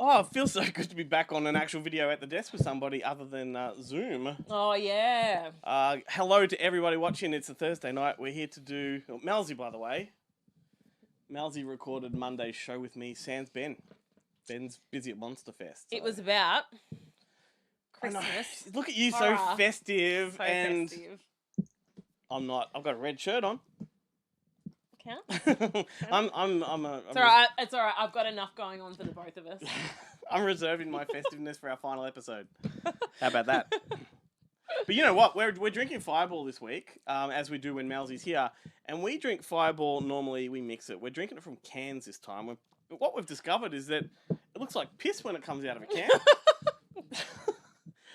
Oh, it feels so good to be back on an actual video at the desk with somebody other than Zoom. Oh, yeah. Hello to everybody watching. It's a Thursday night. We're here to do... Malzy, by the way. Malzy recorded Monday's show with me, sans Ben. Ben's busy at Monster Fest. So. It was about I know. Christmas. Look at you, Horror. so festive. So and festive. I'm not. I've got a red shirt on. Count? I'm It's alright. It's alright. I've got enough going on for the both of us. I'm reserving my festiveness for our final episode. How about that? But you know what? We're drinking Fireball this week, as we do when Malzy's here. And we drink Fireball, normally we mix it. We're drinking it from cans this time. But what we've discovered is that it looks like piss when it comes out of a can.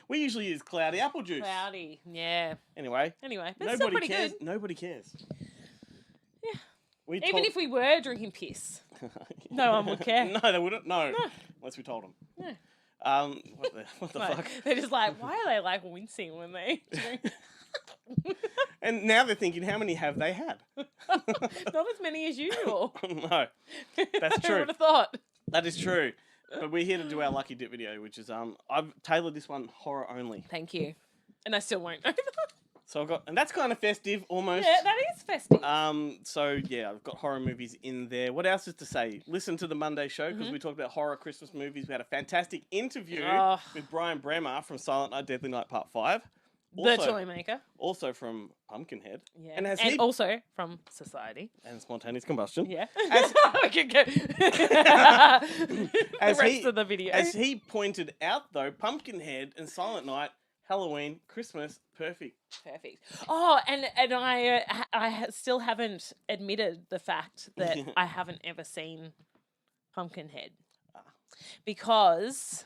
We usually use cloudy apple juice. Cloudy, yeah. Anyway, But it's still pretty cares. good. Nobody cares. Yeah. We Even if we were drinking piss, no one would care. No, they wouldn't. No. Unless we told them. No. What the Like, fuck? they're just like, why are they like wincing when they drink? And now they're thinking, how many have they had? Not as many as usual. No, that's I true. would have thought. That is true. But we're here to do our lucky dip video, which is I've tailored this one horror only. Thank you. And I still won't. So I've got, and that's kind of festive almost. Yeah, that is festive. So yeah, I've got horror movies in there. What else is to say? Listen to the Monday show because we talked about horror Christmas movies. We had a fantastic interview with Brian Bremer from Silent Night, Deadly Night Part 5. The Toy Maker. Also from Pumpkinhead. Yeah. And also from Society. And Spontaneous Combustion. Yeah. As, we could go. as the rest of the video. As he pointed out, though, Pumpkinhead and Silent Night, Halloween, Christmas, perfect. Perfect. Oh, and I still haven't admitted the fact that I haven't ever seen Pumpkinhead because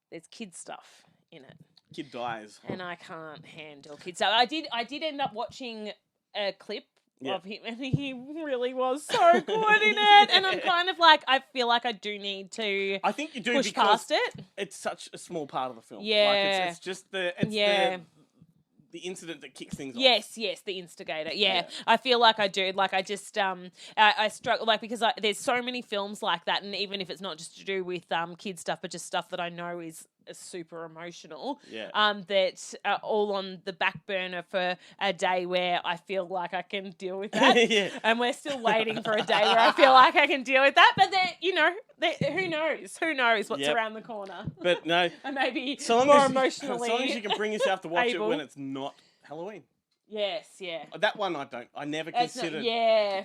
there's kid stuff in it. Kid dies. And I can't handle kids stuff. I did end up watching a clip of him, and he really was so good in it. And I'm kind of like, I feel like I do need to. I think you do push because past it. It's such a small part of the film. Yeah, like it's just the incident that kicks things off. Yes, the instigator. Yeah, I feel like I do. Like I just I struggle because there's so many films like that, and even if it's not just to do with kid stuff, but just stuff that I know is super emotional. Yeah. That are all on the back burner for a day where I feel like I can deal with that. Yeah. And we're still waiting for a day where I feel like I can deal with that. But who knows? Who knows what's around the corner? But no, And maybe so long more as emotionally. so long as you can bring yourself to watch able. it when it's not Halloween. Yes, yeah. That one I never It's not- considered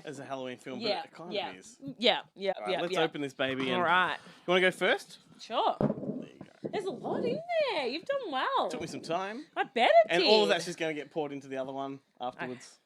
as a Halloween film, but it kind of is. Yeah. All right, let's open this baby. And All right. You want to go first? Sure. There you go. There's a lot in there. You've done well. Took me some time. I bet it And did. all of that's just going to get poured into the other one afterwards.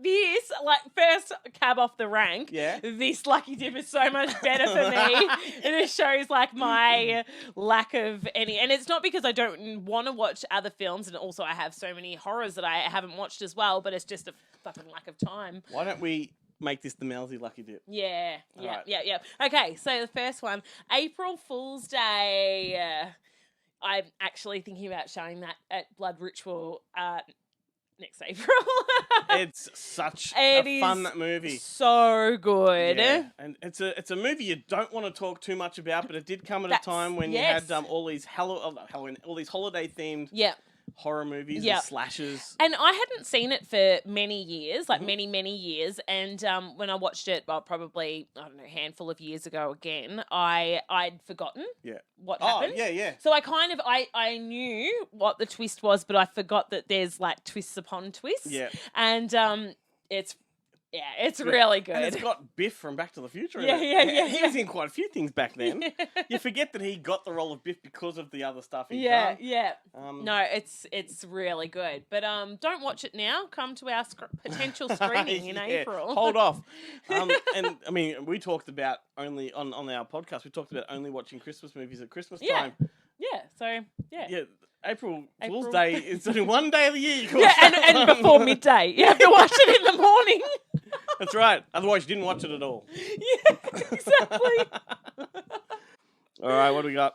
This like first cab off the rank. Yeah. This lucky dip is so much better for me. And it shows like my lack of any, and it's not because I don't want to watch other films, and also I have so many horrors that I haven't watched as well, but it's just a fucking lack of time. Why don't we make this the Malzy lucky dip? Yeah. Right. Okay, so the first one, April Fool's Day. I'm actually thinking about showing that at Blood Ritual next April. It's such a fun movie. So good. Yeah. And it's a movie you don't want to talk too much about, but it did come at a time when you had all these Halloween, all these holiday themed horror movies and slashers. And I hadn't seen it for many years, like many years. And when I watched it, probably, I don't know, a handful of years ago again, I'd forgotten what happened. Oh, yeah. So I knew what the twist was, but I forgot that there's like twists upon twists. Yeah. And it's really good. And it's got Biff from Back to the Future in Yeah. it. He was in quite a few things back then. You forget that he got the role of Biff because of the other stuff he's done. Yeah. No, it's really good. But don't watch it now. Come to our potential screening in April. Hold off. And I mean, we talked about only on our podcast. We talked about only watching Christmas movies at Christmas time. Yeah. So Yeah. April Fool's Day is only one day of the year you can watch and before midday. You have to watch it in the morning. That's right. Otherwise, you didn't watch it at all. Yeah, exactly. All right, what do we got?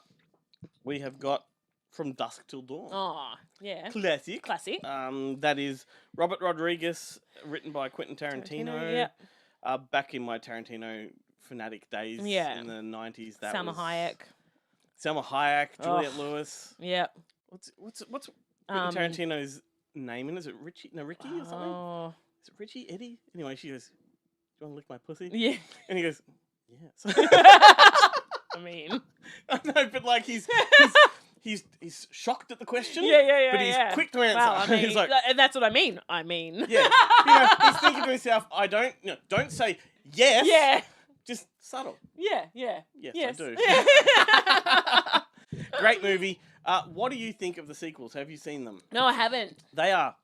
We have got From Dusk Till Dawn. Oh, yeah. Classic. That is Robert Rodriguez, written by Quentin Tarantino. Yeah. Back in my Tarantino fanatic days Yeah. in the 90s. That Salma was Hayek. Selma Hayek, Juliette Oh. Lewis. Yep. What's Um, Tarantino's name? In? Is it Richie? No, Ricky or something? Oh. Is it Richie? Eddie? Anyway, she goes, "Do you want to lick my pussy?" Yeah. And he goes, "Yes." I mean. I know, but like he's shocked at the question. Yeah. But he's quick to answer. Well, I mean, He's like, and that's what I mean. I mean. yeah. He's thinking to himself, don't say yes. Yeah. Just subtle. Yeah. Yes, I do. Great movie. What do you think of the sequels? Have you seen them? No, I haven't. They are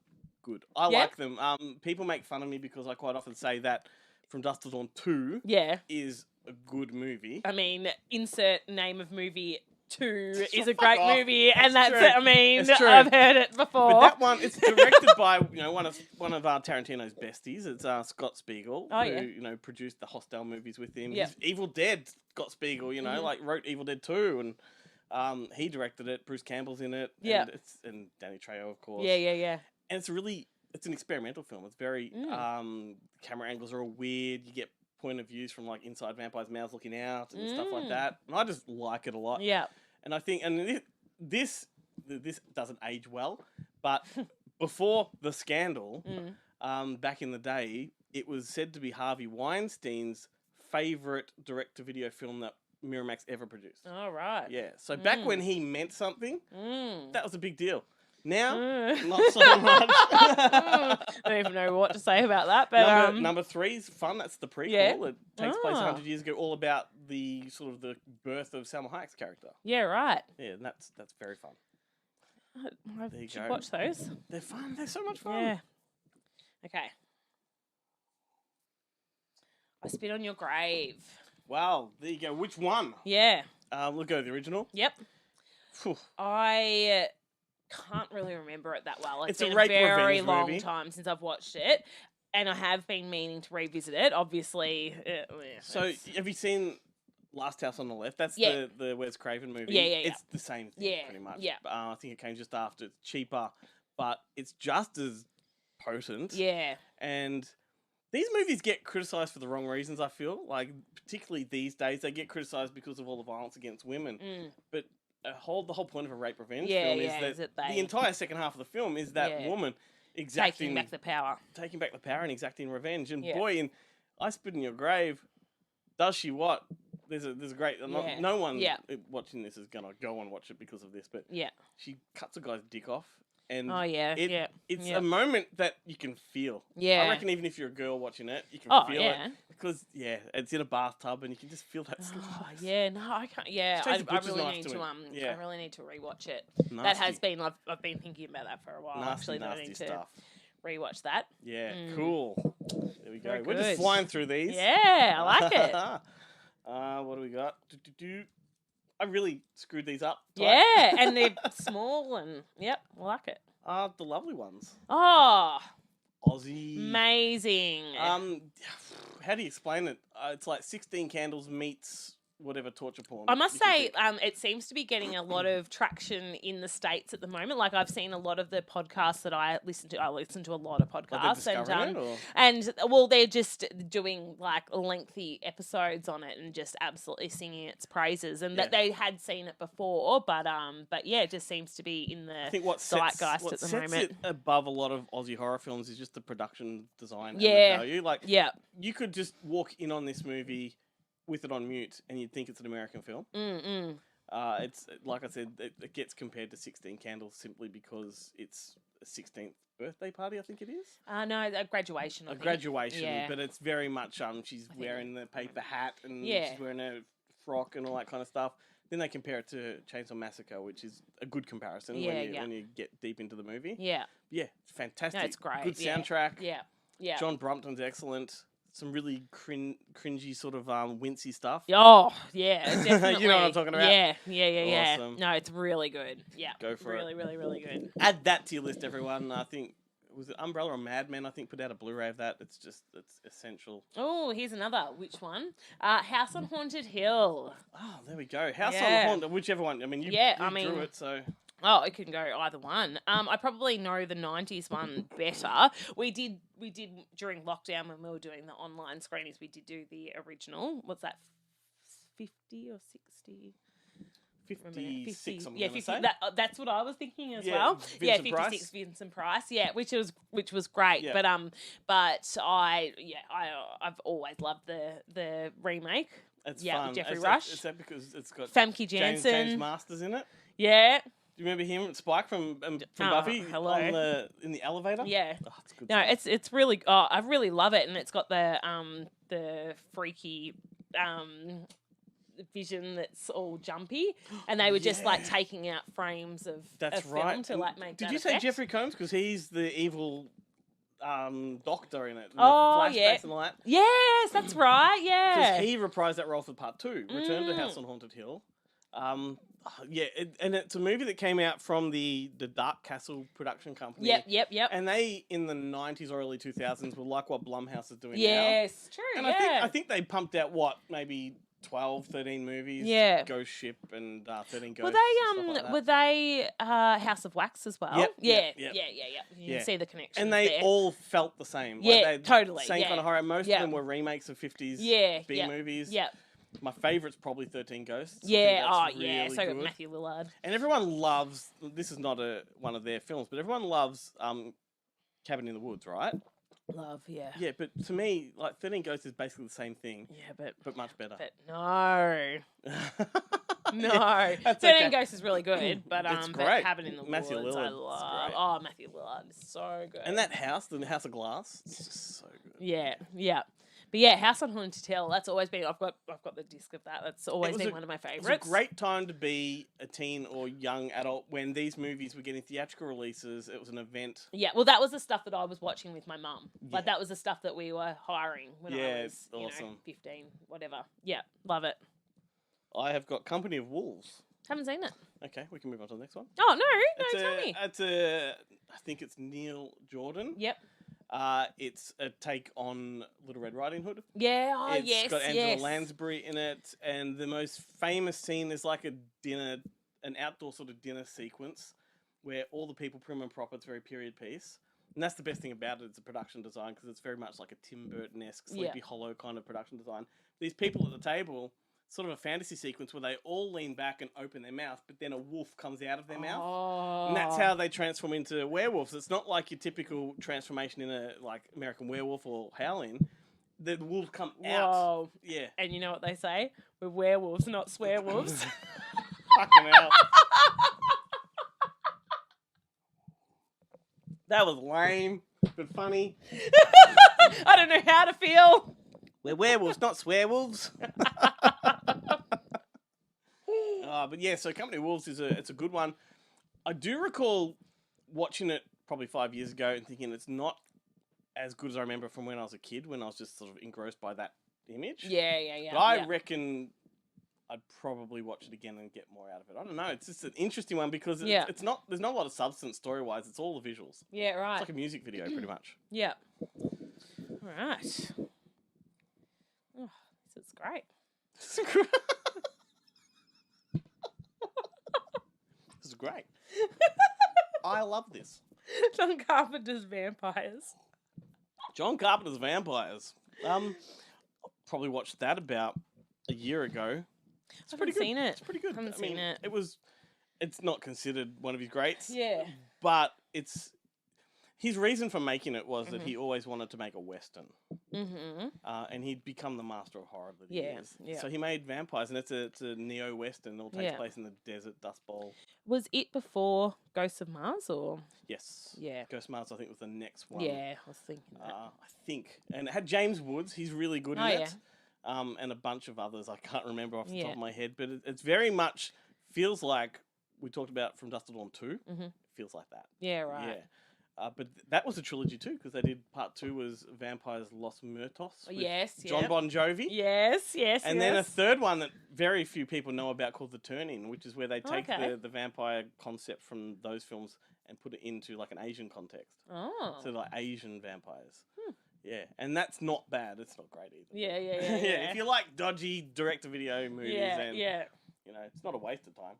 good. I Yeah? like them. People make fun of me because I quite often say that From Dusk Till Dawn 2 Yeah. is a good movie. I mean, insert name of movie 2 is a Fuck great off. movie, and That's that's true. it. I mean, That's true. I've heard it before. But that one, it's directed by one of Tarantino's besties. It's Scott Spiegel, Oh, who yeah. produced the Hostel movies with him. Yeah. He's Evil Dead. Scott Spiegel, Mhm. like wrote Evil Dead 2, and he directed it. Bruce Campbell's in it. Yeah. and Danny Trejo, of course. Yeah. And it's an experimental film. It's very camera angles are all weird. You get point of views from like inside vampires' mouths looking out and stuff like that. And I just like it a lot. Yeah. And I think, this doesn't age well, but before the scandal, back in the day, it was said to be Harvey Weinstein's favorite direct-to-video film that Miramax ever produced. All right. Yeah, so back when he meant something, that was a big deal. Now, not so much. I don't even know what to say about that, but number 3 is fun. That's the prequel. Yeah. It takes place Ah. 100 years ago, all about the sort of the birth of Salma Hayek's character. yeah, right. Yeah, and that's very fun. I There you should go. watch those. They're fun. They're so much fun. Yeah. Okay. I spit on your grave. Wow, there you go. Which one? Yeah. We'll go with the original. Yep. Phew. I can't really remember it that well. It's It's a been a rape very revenge long movie. time since I've watched it, and I have been meaning to revisit it. Obviously, So, have you seen Last House on the Left? That's Yeah. the Wes Craven movie. Yeah. It's the same thing, Yeah, pretty much. yeah. I think it came just after. It's cheaper, but it's just as potent. yeah, And these movies get criticised for the wrong reasons, I feel. Like, particularly these days, they get criticised because of all the violence against women. But the whole point of a rape revenge film yeah, is is that that the they- entire second half of the film is that Yeah. woman taking exacting back the power. taking back the power and exacting revenge. And Yeah. boy, in I Spit in Your Grave, does she what? There's a great Yeah. no one Yeah. watching this is gonna go and watch it because of this, but Yeah. she cuts a guy's dick off, and Oh yeah. yeah. it's yeah. a moment that you can feel. Yeah. I reckon even if you're a girl watching it, you can Oh feel yeah. it because it's in a bathtub and you can just feel that. Oh, yeah. No, I can't. Yeah, Just takes a I butcher's really knife need to to it. Yeah. I really need to rewatch it. Nasty, That has been. I've been thinking about that for a while. nasty, Actually, that I nasty need to stuff. rewatch that. Yeah, Mm. cool. There we go. Very We're just good. flying through these. Yeah, I like it. What do we got? I really screwed these up. Yeah, and they're small and yep, I like it. The lovely ones. Oh, Aussie. amazing. How do you explain it? It's like 16 Candles meets whatever torture porn. I must you can say, think. it seems to be getting a lot of traction in the States at the moment. Like I've seen a lot of the podcasts that I listen to. I listen to a lot of Like they're podcasts, discovering it, or? and well, they're just doing like lengthy episodes on it and just absolutely singing its praises. And that Yeah. they had seen it before, but yeah, it just seems to be in I the think what sets, zeitgeist what at the sets moment. it above a lot of Aussie horror films is just the production design Yeah. and the value. Like, yeah. you could just walk in on this movie with it on mute and you'd think it's an American film. Mm. It's like I said, it gets compared to 16 Candles simply because it's a 16th birthday party, I think it is. No, a graduation. I A think. graduation, Yeah. but it's very much she's think- wearing the paper hat and Yeah. she's wearing a frock and all that kind of stuff. Then they compare it to Chainsaw Massacre, which is a good comparison Yeah, when you get deep into the movie. Yeah. Yeah, it's fantastic. No, it's great. Good yeah. soundtrack. Yeah. Yeah. John Brompton's excellent. Some really cringy sort of wincy stuff. Oh, yeah, definitely. You know what I'm talking about? Yeah. Awesome. No, it's really good. Yeah. Go for it. really, really, really good. Add that to your list, everyone. I think was it Umbrella or Mad Men? I think put out a Blu-ray of that. It's essential. Oh, here's another. Which one? House on Haunted Hill. Oh, there we go. House Yeah. on Haunted, whichever one. I mean, you Yeah, drew I mean, it, so Oh, it can go either one. I probably know the '90s one better. We did during lockdown when we were doing the online screenings. We did do the original. What's that? 50 or 60? 56, I'm yeah, going to 50. say. That's what I was thinking as Yeah, well. Vincent 56 Price. Vincent Price. Yeah, which was great. Yeah. But I've always loved the remake. It's Yeah, fun. Jeffrey It's Rush. that because it's got Famke James Janssen. Masters in it. Yeah. Do you remember him, Spike from Oh, Buffy, hello. in the elevator? Yeah. Oh, it's good No, stuff. it's really. Oh, I really love it, and it's got the freaky vision that's all jumpy, and they were just like Yeah. taking out frames of That's film right. to And like make. Did that you say effect. Jeffrey Combs? Because he's the evil doctor in it. And Oh, the flashbacks yeah. and all that. Yes, that's right. Yeah. Because he reprised that role for part 2, Return to House on Haunted Hill. And it's a movie that came out from the Dark Castle production company. Yep. And they, in the 90s or early 2000s, were like what Blumhouse is doing now. Yes, true. And yeah. I think they pumped out, maybe 12, 13 movies. Yeah. Ghost Ship and 13 Ghosts. Were and they stuff like that. were they House of Wax as well? Yep, Yeah. yep, yep. You can see the connection. And they there. all felt the same. Yeah, they totally, Same yeah. kind of horror. Most Yeah. of them were remakes of 50s B yeah. movies. Yeah. My favourite's probably 13 Ghosts. I think Yeah. that's Oh, yeah. really So good. Matthew Lillard. And everyone loves, this is not one of their films, but everyone loves Cabin in the Woods, right? Love. Yeah. Yeah, but to me, like 13 Ghosts is basically the same thing, Yeah, but much better. but no. No, Yeah, that's 13 okay. Ghosts is really good, but It's but great. Cabin in the Matthew Woods, I Lillard, it's love. great. Oh, Matthew Lillard is so good. And that house, the House of Glass, it's just so good. yeah. But yeah, House on Haunted Hill. That's always been. I've got the disc of that. That's always been one of my It's favorites. a great time to be a teen or young adult when these movies were getting theatrical releases. It was an event. Yeah, well, that was the stuff that I was watching with my mum. Like Yeah. that was the stuff that we were hiring when Yeah, I was, awesome. 15, whatever. Yeah, love it. I have got Company of Wolves. Haven't seen it. Okay, we can move on to the next one. Oh no, tell me. I think it's Neil Jordan. Yep. It's a take on Little Red Riding Hood. Yeah. Oh It's yes. got Angela yes. Lansbury in it, and the most famous scene is like an outdoor sort of dinner sequence where all the people prim and proper. It's very period piece, and that's the best thing about it. It's a production design because it's very much like a Tim Burton-esque, Sleepy Hollow kind of production design. These people at the table, sort of a fantasy sequence where they all lean back and open their mouth, but then a wolf comes out of their mouth. Oh. And that's how they transform into werewolves. It's not like your typical transformation in a like American Werewolf or Howling. The wolves come out. Whoa. Yeah. And you know what they say? We're werewolves, not swearwolves. Fucking hell. That was lame, but funny. I don't know how to feel. We're werewolves, not swearwolves. But yeah, so Company of Wolves it's a good one. I do recall watching it probably 5 years ago and thinking it's not as good as I remember from when I was a kid, when I was just sort of engrossed by that image. Yeah. But I reckon I'd probably watch it again and get more out of it. I don't know. It's just an interesting one because it's not. There's not a lot of substance story wise. It's all the visuals. Yeah, right. It's like a music video, pretty much. Yeah. All right. Oh, this is great. This is great. I love this. John Carpenter's Vampires. John Carpenter's Vampires. Probably watched that about a year ago. It's I pretty haven't good. seen it. It's pretty good. Haven't seen it. It's not considered one of his greats. Yeah. But his reason for making it was that he always wanted to make a Western. Mm-hmm. And he'd become the master of horror that he is. Yeah. So he made Vampires, and it's a neo-Western. It all takes place in the desert, Dust Bowl. Was it before Ghosts of Mars or? Yes. Yeah. Ghost Mars, I think, was the next one. Yeah, I was thinking that. I think. And it had James Woods. He's really good in it. And a bunch of others I can't remember off the top of my head. But it's very much feels like we talked about From Dusk to Dawn 2. Mm-hmm. It feels like that. Yeah, right. Yeah. But that was a trilogy too, because they did part 2 was Vampires Los Muertos. with Yes, John Bon Jovi. Yes. And then a third one that very few people know about called The Turn-In, which is where they take Okay. the vampire concept from those films and put it into like an Asian context. Oh. So like Asian vampires. Yeah, and that's not bad. It's not great either. Yeah. Yeah, if you like dodgy direct-to-video movies, Yeah, then yeah. you know it's not a waste of time.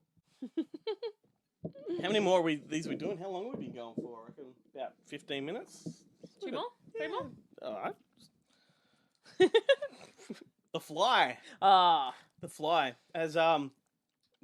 How many more are these we doing? How long have we been going for? I reckon about 15 minutes. 2 more? 3 more? All right. The Fly. Ah, The Fly. As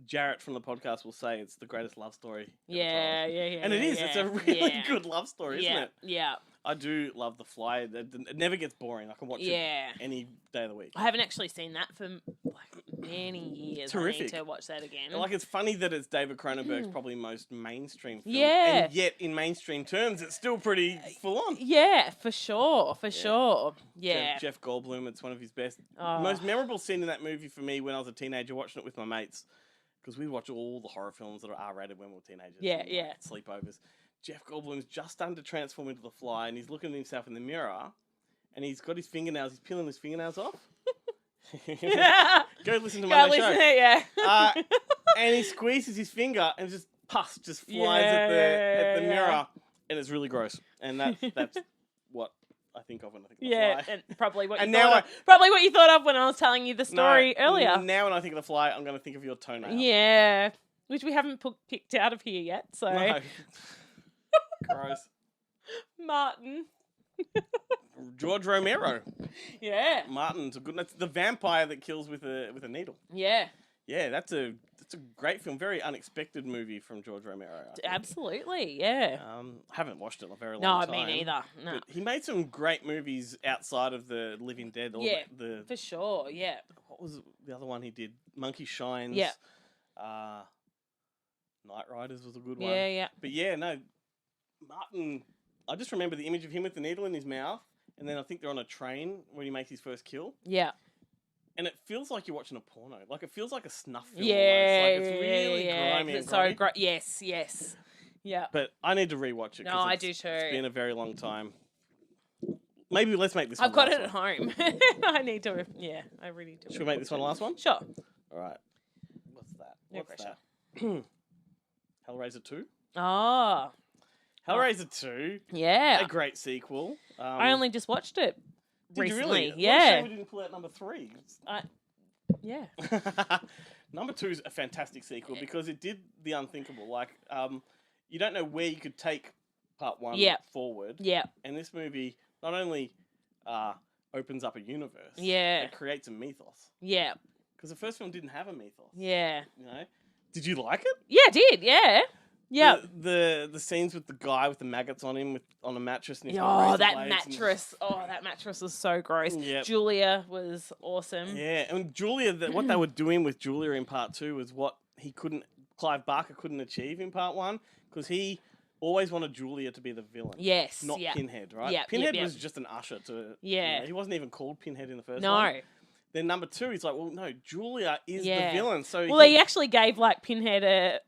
Jarrett from the podcast will say, it's the greatest love story ever yeah, told. yeah, yeah. And it is. yeah, It's a really yeah. good love story, isn't Yeah, it? yeah, I do love The Fly. It never gets boring. I can watch it yeah. any day of the week. I haven't actually seen that for like many years. I Terrific. need to watch that again. Like, it's funny that it's David Cronenberg's probably most mainstream film. Yeah. And yet, in mainstream terms, it's still pretty full on. Yeah, for sure, for sure. Yeah. Jeff Goldblum, it's one of his best. Oh. Most memorable scene in that movie for me when I was a teenager watching it with my mates, because we'd watch all the horror films that are R-rated when we were teenagers. Yeah, and, yeah. Sleepovers. Jeff Goldblum's just starting to transform into the Fly, and he's looking at himself in the mirror, and he's got his fingernails. He's peeling his fingernails off. Go listen to Go Monday listen Show. to it, yeah. And he squeezes his finger, and just pus just flies Yeah, at the yeah. mirror, and it's really gross. And that's what I think of when I think of the Yeah, Fly. and probably what you And thought now of. Probably what you thought of when I was telling you the story No, earlier. Now when I think of the Fly, I'm going to think of your toenail. Yeah, which we haven't picked out of here yet. So No. Gross. Martin. George Romero. Yeah, Martin's a good. That's the vampire that kills with a needle. yeah, Yeah, that's a great film. Very unexpected movie from George Romero. I think. absolutely. Yeah. Haven't watched it in a very No, long time. me neither. No, But he made some great movies outside of the Living Dead. Or Yeah. the for sure. Yeah. what was the other one he did? Monkey Shines. Yeah. Night Riders was a good one. Yeah, yeah. But yeah, no, Martin. I just remember the image of him with the needle in his mouth, and then I think they're on a train when he makes his first kill, Yeah. and it feels like you're watching a porno. Like it feels like a snuff film. Yeah, almost. Like it's really yeah, grimy. And it's so grubby. great. Yes, yes. Yeah. But I need to rewatch it. No, 'cause I it's- do too. It's been a very long time. Maybe let's make this. I've one got it last at one. home. I need to. Yeah, I really do. Should we make this one the last one? Sure. All right. What's that? No What's pressure. that? Hellraiser 2. Oh, Hellraiser 2. yeah. A great sequel. I only just watched it Did recently. you really? What a Yeah. shame we didn't pull out number 3. Yeah. Number 2 is a fantastic sequel because it did the unthinkable. Like, you don't know where you could take part 1 Yeah. forward. Yeah. And this movie not only opens up a universe, Yeah. it creates a mythos. Yeah. Because the first film didn't have a mythos. Yeah. You know? Did you like it? Yeah, I did. Yeah. Yeah. The scenes with the guy with the maggots on him on a mattress. And he's got Oh, razor that blades and- mattress. Oh, that mattress was so gross. Yep. Julia was awesome. Yeah, and Julia, what they were doing with Julia in part 2 was what Clive Barker couldn't achieve in part 1 because he always wanted Julia to be the villain. Yes. Not yeah. Pinhead, right? Yep, Pinhead yep. was just an usher to. Yeah. He wasn't even called Pinhead in the first No. one. Then number 2, he's like, well, no, Julia is Yeah. the villain. So Well, he actually gave like Pinhead a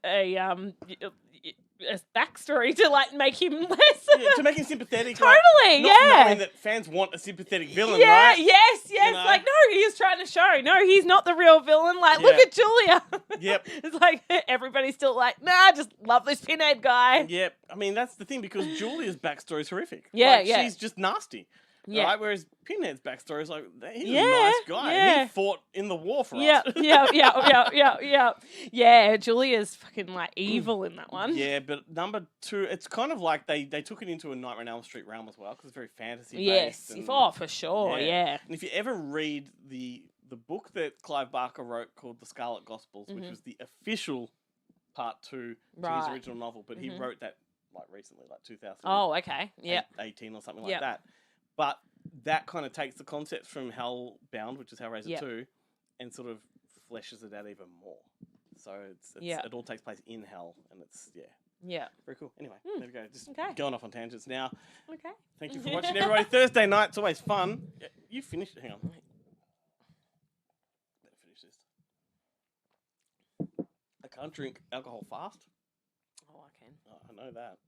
backstory to like make him less. yeah, to make him sympathetic. Totally. Not Yeah. knowing that fans want a sympathetic villain, Yeah, right? yes. know? Like, no, he was trying to show. No, he's not the real villain. Like, look Yeah. at Julia. Yep. It's like everybody's still like, nah, just love this Pinhead guy. Yep. I mean, that's the thing because Julia's backstory is horrific. Yeah, Like, yeah. She's just nasty. Yeah. Right? Whereas Pinhead's backstory is like, he's Yeah, a nice guy. yeah. He fought in the war for Yeah, us. yeah. Yeah, Julia's fucking like evil in that one. Yeah, but number 2, it's kind of like they took it into a Nightmare on Elm Street realm as well because it's very fantasy based. Yes. and- Oh, for sure. Yeah. And if you ever read the book that Clive Barker wrote called The Scarlet Gospels, which was the official part 2 to his Right. original novel, but he wrote that like recently, like 2000. Oh, okay. Yeah. 18 or something like Yep. that. But that kind of takes the concept from Hellbound, which is Hellraiser Yep. 2, and sort of fleshes it out even more. So Yeah. it all takes place in hell, and it's, Yeah. very cool. Anyway, there we go. Just Okay. going off on tangents now. Okay. Thank you for watching, everybody. Thursday night, it's always fun. Yeah, you finished it. Hang on. Better finish this. I can't drink alcohol fast. Oh, I can. Oh, I know that.